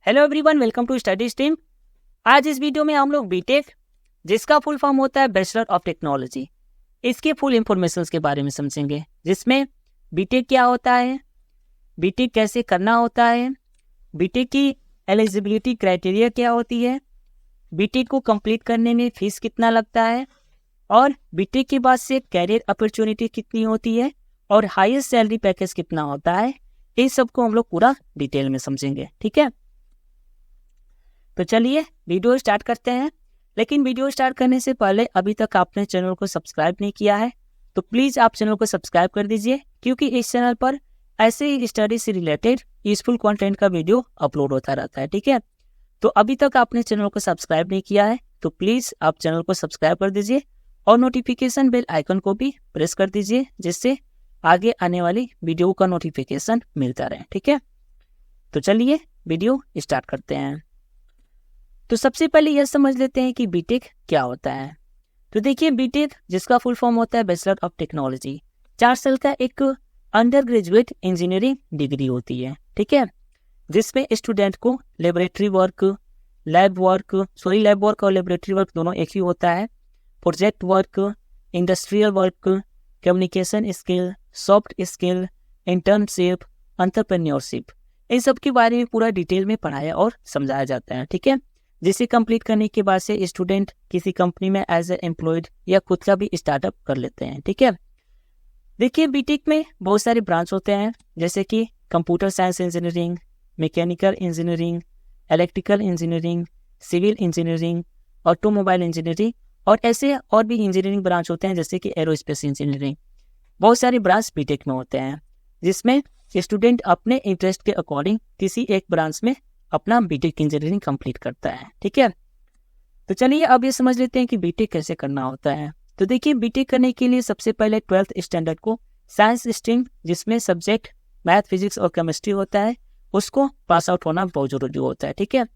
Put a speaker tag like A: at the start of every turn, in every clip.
A: Hello everyone, welcome to study stream. आज इस video में हम लोग बीटेक, जिसका फुल फॉर्म होता है बैचलर ऑफ टेक्नोलॉजी, इसके फुल इंफॉर्मेशन के बारे में समझेंगे, जिसमें बीटेक क्या होता है, बीटेक कैसे करना होता है, बीटेक की एलिजिबिलिटी क्राइटेरिया क्या होती है, बीटेक को कंप्लीट करने में फीस कितना लगता है, और बीटेक के बाद से कैरियर अपॉर्चुनिटी कितनी होती है और हाईएस्ट सैलरी पैकेज कितना होता है। इस सब को हम लोग पूरा डिटेल में समझेंगे। ठीक है, तो चलिए वीडियो स्टार्ट करते हैं। लेकिन वीडियो स्टार्ट करने से पहले अभी तक आपने चैनल को सब्सक्राइब नहीं किया है तो प्लीज़ आप चैनल को सब्सक्राइब कर दीजिए, क्योंकि इस चैनल पर ऐसे ही स्टडी से रिलेटेड यूजफुल कंटेंट का वीडियो अपलोड होता रहता है। ठीक है, तो अभी तक आपने चैनल को सब्सक्राइब नहीं किया है तो प्लीज़ आप चैनल को सब्सक्राइब कर दीजिए और नोटिफिकेशन बेल आइकन को भी प्रेस कर दीजिए, जिससे आगे आने वाली वीडियो का नोटिफिकेशन मिलता रहे। ठीक है, तो चलिए वीडियो स्टार्ट करते हैं। तो सबसे पहले यह समझ लेते हैं कि बीटेक क्या होता है। तो देखिए, बीटेक, जिसका फुल फॉर्म होता है बैचलर ऑफ टेक्नोलॉजी, 4 साल का एक अंडर ग्रेजुएट इंजीनियरिंग डिग्री होती है। ठीक है, जिसमें स्टूडेंट को लेबोरेटरी वर्क, लैब वर्क और लेबोरेटरी वर्क दोनों एक ही होता है, project work, industrial work, communication skill, soft skill, internship, entrepreneurship, इन सब के बारे में पूरा डिटेल में पढ़ाया और समझाया जाता है। ठीक है, जिसे कंप्लीट करने के बाद से स्टूडेंट किसी कंपनी में एज ए एम्प्लॉयड या खुद का भी स्टार्टअप कर लेते हैं। ठीक है, देखिए बीटेक में बहुत सारे ब्रांच होते हैं, जैसे कि computer science engineering, mechanical engineering, electrical engineering, civil engineering, automobile engineering, और ऐसे और भी इंजीनियरिंग ब्रांच होते हैं, जैसे कि एरोस्पेस इंजीनियरिंग। बहुत सारे ब्रांच बीटेक में होते हैं, जिसमें स्टूडेंट अपने इंटरेस्ट के अकॉर्डिंग किसी एक ब्रांच में अपना बीटेक इंजीनियरिंग कंप्लीट करता है। ठीक है, तो चलिए अब ये समझ लेते हैं कि बीटेक कैसे करना होता है। तो देखिए, बीटेक करने के लिए सबसे पहले 12th स्टैंडर्ड को साइंस स्ट्रीम, जिसमें सब्जेक्ट मैथ, फिजिक्स और केमिस्ट्री होता है, उसको पास आउट होना बहुत जरूरी होता है। ठीक है,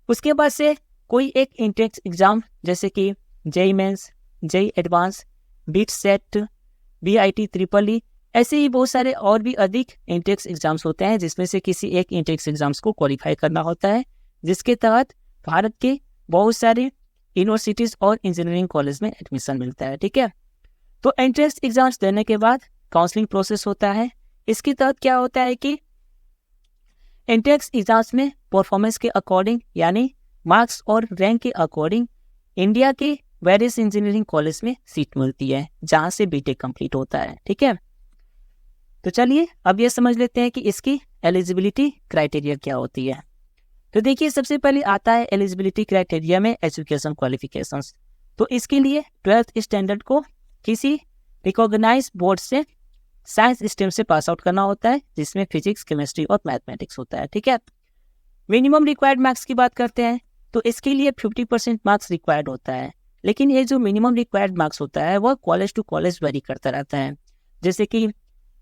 A: उसके बाद से कोई एक इंट्रेंस एग्जाम, जैसे कि JEE mains, JEE advance, BITSAT, BIT triple E, ऐसे ही बहुत सारे और भी अधिक इंटेक्स एग्जाम्स होते हैं, जिसमें से किसी एक इंटेक्स एग्जाम्स को क्वालिफाई करना होता है, जिसके तहत भारत के बहुत सारे यूनिवर्सिटीज और इंजीनियरिंग कॉलेज में एडमिशन मिलता है। ठीक है, तो एंट्रेंस एग्जाम्स देने के बाद काउंसलिंग प्रोसेस होता है। इसके तहत क्या होता है कि एंट्रेंस एग्जाम्स में परफॉर्मेंस के अकॉर्डिंग, यानी मार्क्स और रैंक के अकॉर्डिंग, इंडिया के वेरियस इंजीनियरिंग कॉलेज में सीट मिलती है, जहाँ से बीटेक कंप्लीट होता है। ठीक है, तो चलिए अब ये समझ लेते हैं कि इसकी एलिजिबिलिटी क्राइटेरिया क्या होती है। तो देखिए, सबसे पहले आता है एलिजिबिलिटी क्राइटेरिया में एजुकेशन क्वालिफिकेशंस। तो इसके लिए 12th स्टैंडर्ड को किसी रिकॉग्नाइज बोर्ड से साइंस स्ट्रीम से पास आउट करना होता है, जिसमें फिजिक्स, केमिस्ट्री और मैथमेटिक्स होता है। ठीक है, मिनिमम रिक्वायर्ड मार्क्स की बात करते हैं तो इसके लिए 50% मार्क्स रिक्वायर्ड होता है। लेकिन ये जो मिनिमम रिक्वायर्ड मार्क्स होता है वह कॉलेज टू कॉलेज वेरी करता रहता है। जैसे कि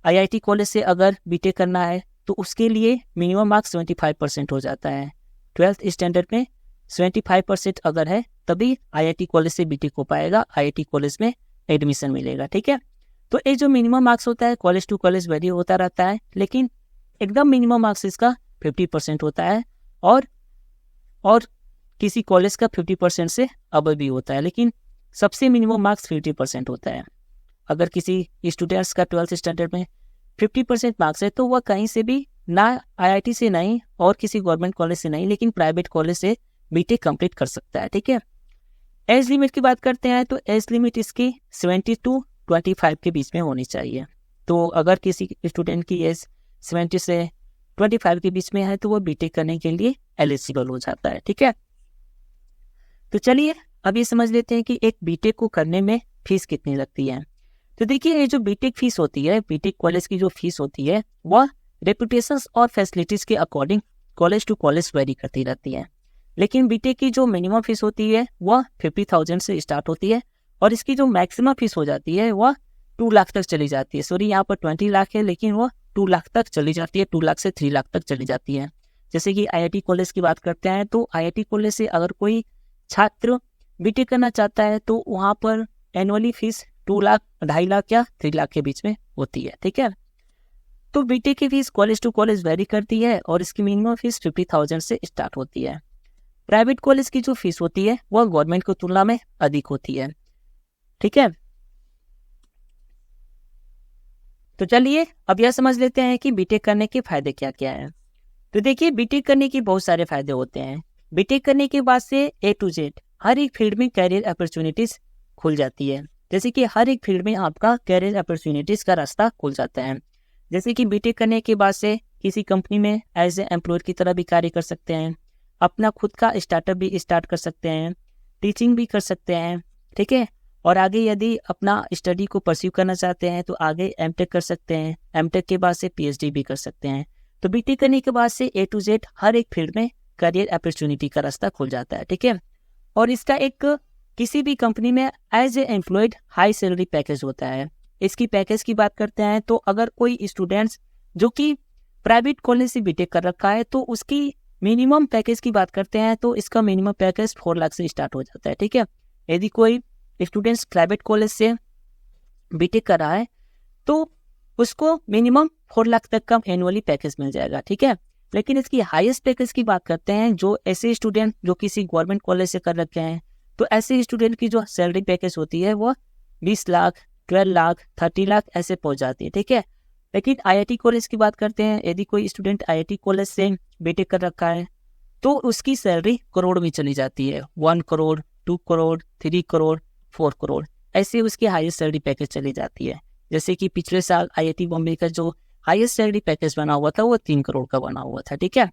A: आईआईटी कॉलेज से अगर बीटेक करना है तो उसके लिए मिनिमम मार्क्स 75% हो जाता है। 12th स्टैंडर्ड में 75% अगर है तभी आईआईटी कॉलेज से बीटेक हो पाएगा, आईआईटी कॉलेज में एडमिशन मिलेगा। ठीक है, तो ये जो मिनिमम मार्क्स होता है कॉलेज टू कॉलेज वेरी होता रहता है, लेकिन एकदम मिनिमम मार्क्स इसका 50% होता है, और किसी कॉलेज का 50% से अब भी होता है, लेकिन सबसे मिनिमम मार्क्स 50% होता है। अगर किसी स्टूडेंट्स का 12th स्टैंडर्ड में 50% मार्क्स है तो वह कहीं से भी, ना आईआईटी से नहीं और किसी गवर्नमेंट कॉलेज से नहीं, लेकिन प्राइवेट कॉलेज से बीटेक कंप्लीट कर सकता है। ठीक है, एज लिमिट की बात करते हैं तो एज लिमिट इसकी 70 to 25 के बीच में होनी चाहिए। तो अगर किसी स्टूडेंट की एज 70 से 25 के बीच में है तो वह बीटेक करने के लिए एलिजिबल हो जाता है। ठीक है, तो चलिए अब ये समझ लेते हैं कि एक बीटेक को करने में फीस कितनी लगती है। तो देखिए, ये जो बीटेक फीस होती है, बीटेक कॉलेज की जो फीस होती है, वह रेपुटेशंस और फैसिलिटीज के according college to college vary करती रहती है। लेकिन बीटेक की जो मिनिमम फीस होती है वह 50,000 से स्टार्ट होती है, और इसकी जो मैक्सिमम फीस हो जाती है वह 2 लाख तक चली जाती है। सॉरी, यहाँ पर 20 लाख है, लेकिन वह 2 लाख तक चली जाती है, 2 लाख से 3 लाख तक चली जाती है। जैसे कि आईआईटी कॉलेज की बात करते हैं तो आईआईटी कॉलेज से अगर कोई छात्र बीटेक करना चाहता है तो वहाँ पर एनुअली फीस 2 लाख, 2.5 लाख या 3 लाख के बीच में होती है। ठीक है, तो बीटेक की fees college to college vary करती है और इसकी मिनिमम फीस 50,000 से स्टार्ट होती है। प्राइवेट कॉलेज की जो फीस होती है वह गवर्नमेंट की तुलना में अधिक होती है। ठीक है, तो चलिए अब यह समझ लेते हैं कि बीटेक करने के फायदे क्या क्या है। तो देखिए, बीटेक करने के बहुत सारे फायदे होते हैं। बीटेक करने के बाद से A to Z हर एक फील्ड में कैरियर अपॉर्चुनिटीज खुल जाती है। जैसे कि हर एक फील्ड में आपका कैरियर अपॉर्चुनिटीज का रास्ता खुल जाता है। जैसे कि बीटेक करने के बाद से किसी कंपनी में एज ए एम्प्लॉयर की तरह भी कार्य कर सकते हैं, अपना खुद का स्टार्टअप भी स्टार्ट कर सकते हैं, टीचिंग भी कर सकते हैं। ठीक है, और आगे यदि अपना स्टडी को परस्यू करना चाहते हैं तो आगे एमटेक कर सकते हैं, एमटेक के बाद से PhD भी कर सकते हैं। तो बीटेक करने के बाद से A to Z हर एक फील्ड में करियर अपॉर्चुनिटी का रास्ता खुल जाता है। ठीक है, और इसका एक किसी भी कंपनी में as a employed high salary package होता है। इसकी पैकेज की बात करते हैं तो अगर कोई स्टूडेंट्स जो कि प्राइवेट कॉलेज से बीटेक कर रखा है तो उसकी मिनिमम पैकेज की बात करते हैं तो इसका मिनिमम पैकेज 4 लाख से स्टार्ट हो जाता है। ठीक है, यदि कोई स्टूडेंट्स प्राइवेट कॉलेज से बीटेक कर रहा है तो उसको मिनिमम 4 लाख तक का एनुअली पैकेज मिल जाएगा। ठीक है, लेकिन इसकी हाईएस्ट पैकेज की बात करते हैं जो ऐसे स्टूडेंट जो किसी गवर्नमेंट कॉलेज से कर रखे हैं, तो ऐसे स्टूडेंट की जो सैलरी पैकेज होती है वो 20 लाख, 12 लाख, 30 लाख ऐसे पहुंच जाती है। ठीक है, लेकिन IIT कॉलेज की बात करते हैं, यदि कोई स्टूडेंट IIT कॉलेज से बीटेक कर रखा है तो उसकी सैलरी करोड़ में चली जाती है। 1 करोड़, 2 करोड़, 3 करोड़, 4 करोड़ ऐसे उसकी हाईएस्ट सैलरी पैकेज चली जाती है। जैसे कि पिछले साल IIT बॉम्बे का जो हाईएस्ट सैलरी पैकेज बना हुआ था वो 3 करोड़ का बना हुआ था। ठीक है,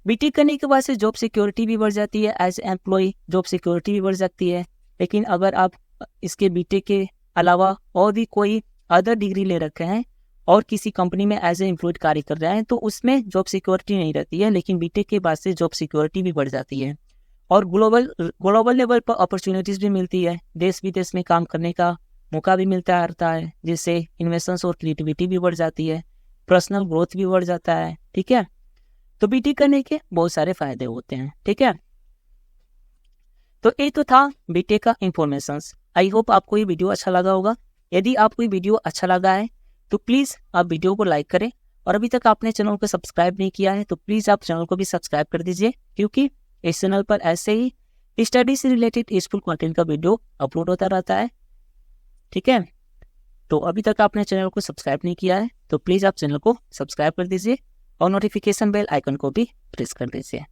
A: बीटेक करने के बाद से जॉब सिक्योरिटी भी बढ़ जाती है, एज एम्प्लॉय जॉब सिक्योरिटी भी बढ़ जाती है। लेकिन अगर आप इसके बीटेक के अलावा और भी कोई अदर डिग्री ले रखे हैं और किसी कंपनी में एज ए एम्प्लॉयड कार्य कर रहे हैं तो उसमें जॉब सिक्योरिटी नहीं रहती है, लेकिन बीटेक के बाद से जॉब सिक्योरिटी भी बढ़ जाती है और ग्लोबल लेवल पर अपॉर्चुनिटीज भी मिलती है। देश विदेश में काम करने का मौका भी मिलता रहता है, जिससे इन्वेस्टमेंट्स और क्रिएटिविटी भी बढ़ जाती है, पर्सनल ग्रोथ भी बढ़ जाता है। ठीक है, तो बीटेक करने के बहुत सारे फायदे होते हैं। ठीक है, तो ये तो था बीटेक का इंफॉर्मेशन। आई होप आपको ये वीडियो अच्छा लगा होगा। यदि आपको ये वीडियो अच्छा लगा है तो प्लीज़ आप वीडियो को लाइक करें, और अभी तक आपने चैनल को सब्सक्राइब नहीं किया है तो प्लीज़ आप चैनल को भी सब्सक्राइब कर दीजिए, क्योंकि इस चैनल पर ऐसे ही स्टडी से रिलेटेड यूजफुल कंटेंट का वीडियो अपलोड होता रहता है। ठीक है, तो अभी तक आपने चैनल को सब्सक्राइब नहीं किया है तो प्लीज़ आप चैनल को सब्सक्राइब कर दीजिए और नोटिफिकेशन बेल आइकन को भी प्रेस कर दीजिए।